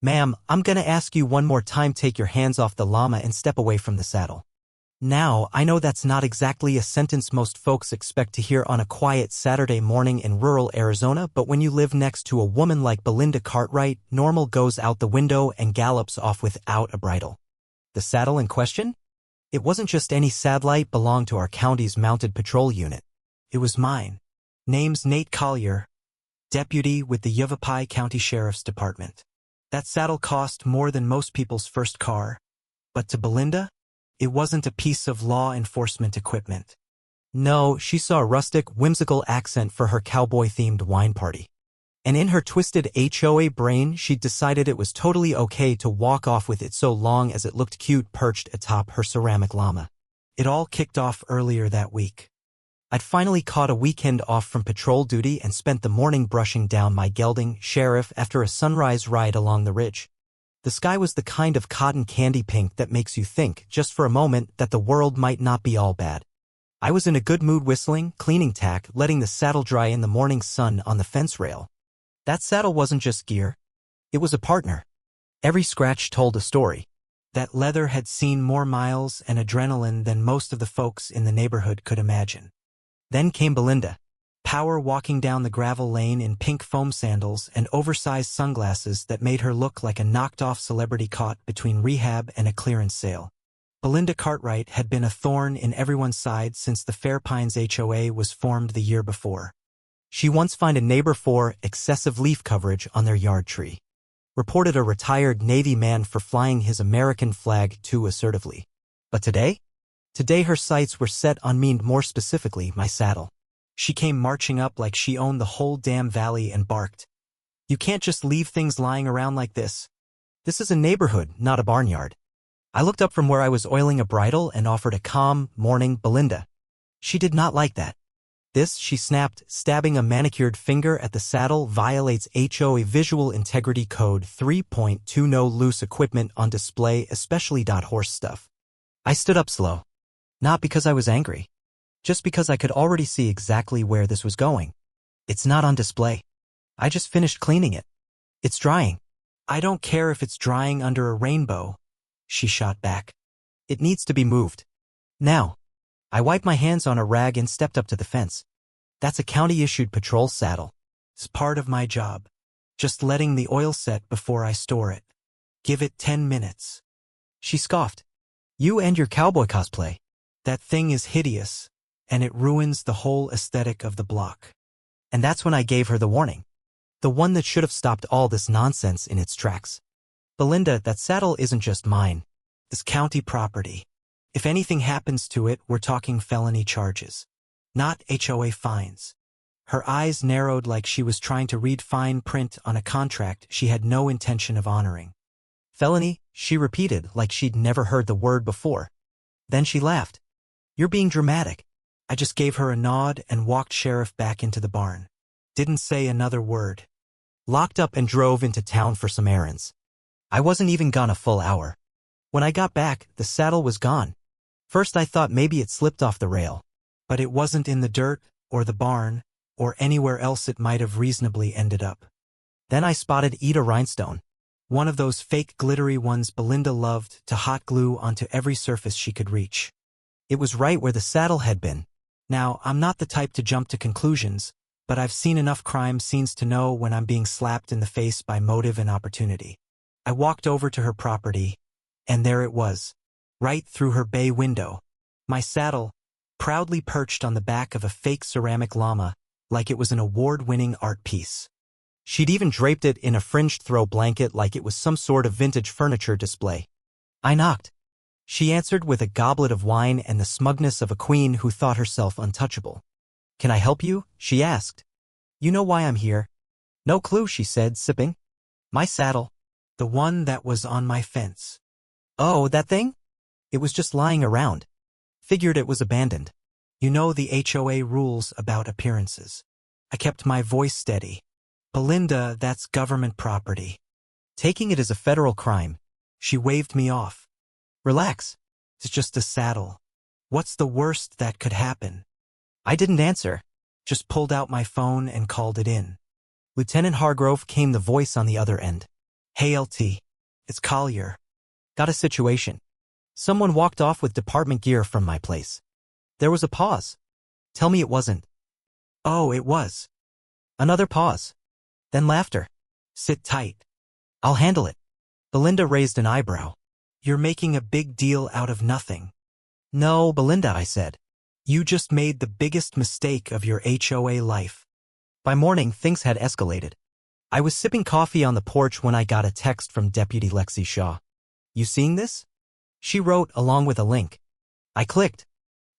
Ma'am, I'm gonna ask you one more time, take your hands off the llama and step away from the saddle. Now, I know that's not exactly a sentence most folks expect to hear on a quiet Saturday morning in rural Arizona, but when you live next to a woman like Belinda Cartwright, normal goes out the window and gallops off without a bridle. The saddle in question? It wasn't just any satellite, belonged to our county's mounted patrol unit. It was mine. Name's Nate Collier, deputy with the Yavapai County Sheriff's Department. That saddle cost more than most people's first car, but to Belinda, it wasn't a piece of law enforcement equipment. No, she saw a rustic, whimsical accent for her cowboy-themed wine party. And in her twisted HOA brain, she'd decided it was totally okay to walk off with it so long as it looked cute perched atop her ceramic llama. It all kicked off earlier that week. I'd finally caught a weekend off from patrol duty and spent the morning brushing down my gelding, Sheriff, after a sunrise ride along the ridge. The sky was the kind of cotton candy pink that makes you think, just for a moment, that the world might not be all bad. I was in a good mood, whistling, cleaning tack, letting the saddle dry in the morning sun on the fence rail. That saddle wasn't just gear. It was a partner. Every scratch told a story. That leather had seen more miles and adrenaline than most of the folks in the neighborhood could imagine. Then came Belinda. Power walking down the gravel lane in pink foam sandals and oversized sunglasses that made her look like a knocked-off celebrity caught between rehab and a clearance sale. Belinda Cartwright had been a thorn in everyone's side since the Fairpines HOA was formed the year before. She once fined a neighbor for excessive leaf coverage on their yard tree. Reported a retired Navy man for flying his American flag too assertively. But today? Today her sights were set on me, more specifically, my saddle. She came marching up like she owned the whole damn valley and barked. "You can't just leave things lying around like this. This is a neighborhood, not a barnyard." I looked up from where I was oiling a bridle and offered a calm, "Morning, Belinda." She did not like that. "This," she snapped, stabbing a manicured finger at the saddle, "violates HOA Visual Integrity Code 3.2. No loose equipment on display, especially horse stuff." I stood up slow. Not because I was angry. Just because I could already see exactly where this was going. "It's not on display. I just finished cleaning it. It's drying." "I don't care if it's drying under a rainbow," she shot back. "It needs to be moved. Now." I wiped my hands on a rag and stepped up to the fence. "That's a county-issued patrol saddle. It's part of my job. Just letting the oil set before I store it. Give it 10 minutes. She scoffed. "You and your cowboy cosplay. That thing is hideous, and it ruins the whole aesthetic of the block." And that's when I gave her the warning. The one that should have stopped all this nonsense in its tracks. "Belinda, that saddle isn't just mine. It's county property. If anything happens to it, we're talking felony charges. Not HOA fines." Her eyes narrowed like she was trying to read fine print on a contract she had no intention of honoring. "Felony?" she repeated like she'd never heard the word before. Then she laughed. "You're being dramatic." I just gave her a nod and walked Sheriff back into the barn. Didn't say another word. Locked up and drove into town for some errands. I wasn't even gone a full hour. When I got back, the saddle was gone. First I thought maybe it slipped off the rail. But it wasn't in the dirt, or the barn, or anywhere else it might have reasonably ended up. Then I spotted Eda rhinestone. One of those fake glittery ones Belinda loved to hot glue onto every surface she could reach. It was right where the saddle had been. Now, I'm not the type to jump to conclusions, but I've seen enough crime scenes to know when I'm being slapped in the face by motive and opportunity. I walked over to her property, and there it was, right through her bay window. My saddle, proudly perched on the back of a fake ceramic llama, like it was an award-winning art piece. She'd even draped it in a fringed throw blanket like it was some sort of vintage furniture display. I knocked. She answered with a goblet of wine and the smugness of a queen who thought herself untouchable. "Can I help you?" she asked. "You know why I'm here?" "No clue," she said, sipping. "My saddle. The one that was on my fence." "Oh, that thing?" "It was just lying around. Figured it was abandoned. You know the HOA rules about appearances." I kept my voice steady. "Belinda, that's government property. Taking it is a federal crime." She waved me off. "Relax. It's just a saddle. What's the worst that could happen?" I didn't answer, just pulled out my phone and called it in. "Lieutenant Hargrove," came the voice on the other end. Hey LT. It's Collier. Got a situation. Someone walked off with department gear from my place. There was a pause. Tell me it wasn't. Oh, it was. Another pause. Then laughter. Sit tight. I'll handle it. Belinda raised an eyebrow. You're making a big deal out of nothing. No, Belinda, I said. You just made the biggest mistake of your HOA life. By morning, things had escalated. I was sipping coffee on the porch when I got a text from Deputy Lexi Shaw. You seeing this? She wrote along with a link. I clicked.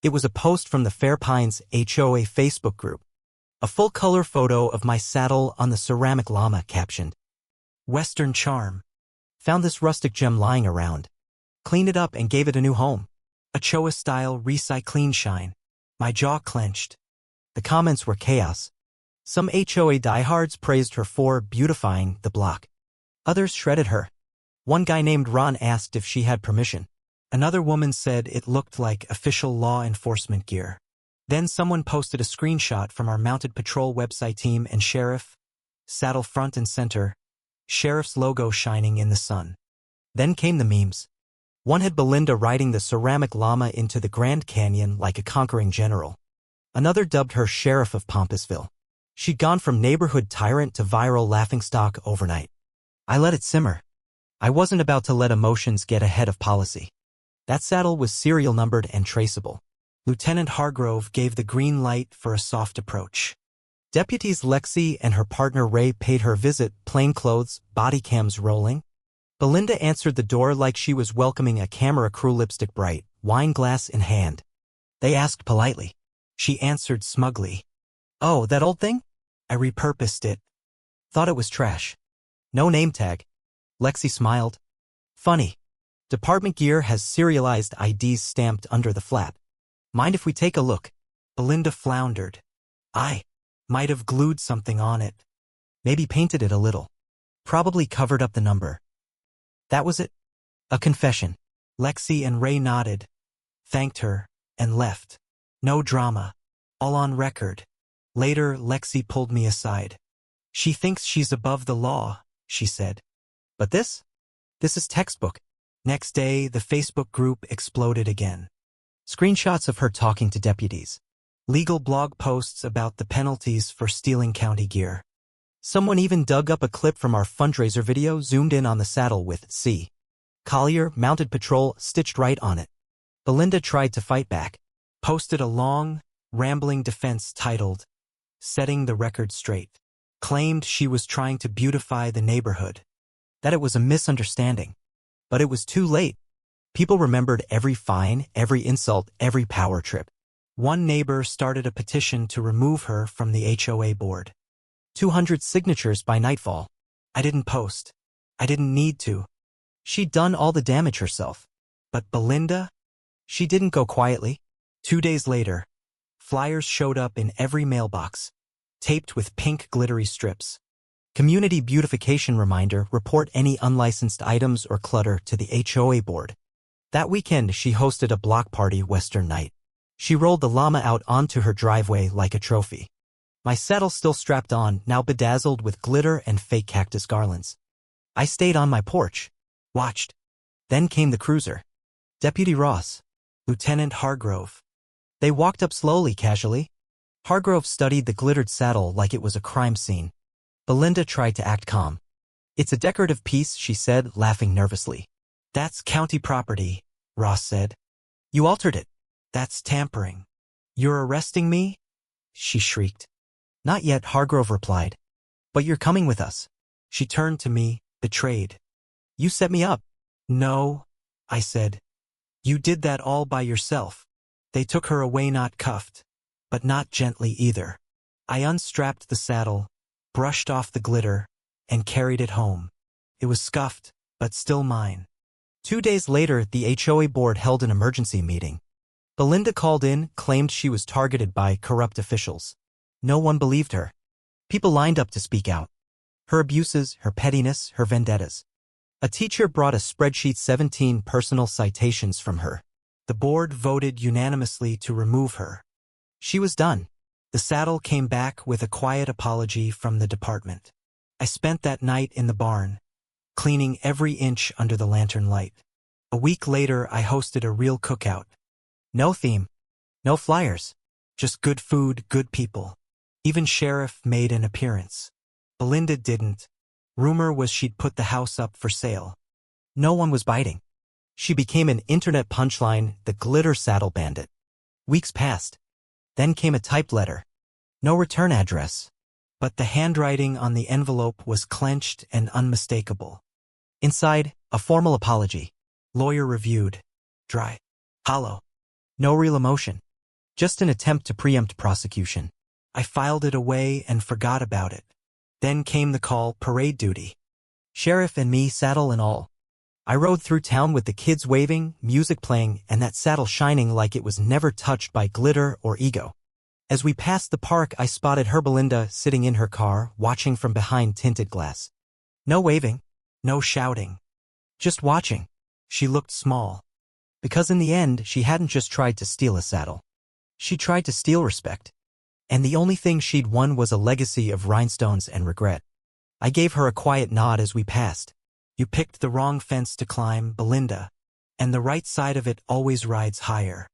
It was a post from the Fair Pines HOA Facebook group. A full-color photo of my saddle on the ceramic llama captioned, Western Charm. Found this rustic gem lying around. Cleaned it up and gave it a new home. A Choa-style recycling shine. My jaw clenched. The comments were chaos. Some HOA diehards praised her for beautifying the block. Others shredded her. One guy named Ron asked if she had permission. Another woman said it looked like official law enforcement gear. Then someone posted a screenshot from our mounted patrol website team and sheriff, saddle front and center, sheriff's logo shining in the sun. Then came the memes. One had Belinda riding the ceramic llama into the Grand Canyon like a conquering general. Another dubbed her Sheriff of Pompousville. She'd gone from neighborhood tyrant to viral laughingstock overnight. I let it simmer. I wasn't about to let emotions get ahead of policy. That saddle was serial numbered and traceable. Lieutenant Hargrove gave the green light for a soft approach. Deputies Lexi and her partner Ray paid her visit, plainclothes, body cams rolling. Belinda answered the door like she was welcoming a camera crew, lipstick bright, wine glass in hand. They asked politely. She answered smugly. Oh, that old thing? I repurposed it. Thought it was trash. No name tag. Lexi smiled. Funny. Department gear has serialized IDs stamped under the flap. Mind if we take a look? Belinda floundered. I might have glued something on it. Maybe painted it a little. Probably covered up the number. That was it? A confession. Lexi and Ray nodded, thanked her, and left. No drama. All on record. Later, Lexi pulled me aside. She thinks she's above the law, she said. But this? This is textbook. Next day, the Facebook group exploded again. Screenshots of her talking to deputies. Legal blog posts about the penalties for stealing county gear. Someone even dug up a clip from our fundraiser video, zoomed in on the saddle with C. Collier, mounted patrol, stitched right on it. Belinda tried to fight back. Posted a long, rambling defense titled, Setting the Record Straight. Claimed she was trying to beautify the neighborhood. That it was a misunderstanding. But it was too late. People remembered every fine, every insult, every power trip. One neighbor started a petition to remove her from the HOA board. 200 signatures by nightfall. I didn't post. I didn't need to. She'd done all the damage herself. But Belinda? She didn't go quietly. 2 days later, flyers showed up in every mailbox, taped with pink glittery strips. Community beautification reminder, report any unlicensed items or clutter to the HOA board. That weekend, she hosted a block party Western night. She rolled the llama out onto her driveway like a trophy. My saddle still strapped on, now bedazzled with glitter and fake cactus garlands. I stayed on my porch, watched. Then came the cruiser. Deputy Ross, Lieutenant Hargrove. They walked up slowly, casually. Hargrove studied the glittered saddle like it was a crime scene. Belinda tried to act calm. It's a decorative piece, she said, laughing nervously. That's county property, Ross said. You altered it. That's tampering. You're arresting me? She shrieked. Not yet, Hargrove replied. But you're coming with us. She turned to me, betrayed. You set me up. No, I said. You did that all by yourself. They took her away not cuffed, but not gently either. I unstrapped the saddle, brushed off the glitter, and carried it home. It was scuffed, but still mine. 2 days later, the HOA board held an emergency meeting. Belinda called in, claimed she was targeted by corrupt officials. No one believed her. People lined up to speak out. Her abuses, her pettiness, her vendettas. A teacher brought a spreadsheet, 17 personal citations from her. The board voted unanimously to remove her. She was done. The saddle came back with a quiet apology from the department. I spent that night in the barn, cleaning every inch under the lantern light. A week later, I hosted a real cookout. No theme, no flyers, just good food, good people. Even Sheriff made an appearance. Belinda didn't. Rumor was she'd put the house up for sale. No one was biting. She became an internet punchline, the glitter saddle bandit. Weeks passed. Then came a typed letter. No return address. But the handwriting on the envelope was clenched and unmistakable. Inside, a formal apology. Lawyer reviewed. Dry. Hollow. No real emotion. Just an attempt to preempt prosecution. I filed it away and forgot about it. Then came the call, parade duty. Sheriff and me, saddle and all. I rode through town with the kids waving, music playing, and that saddle shining like it was never touched by glitter or ego. As we passed the park, I spotted her Belinda sitting in her car, watching from behind tinted glass. No waving, no shouting. Just watching. She looked small. Because in the end, she hadn't just tried to steal a saddle. She tried to steal respect. And the only thing she'd won was a legacy of rhinestones and regret. I gave her a quiet nod as we passed. You picked the wrong fence to climb, Belinda. And the right side of it always rides higher.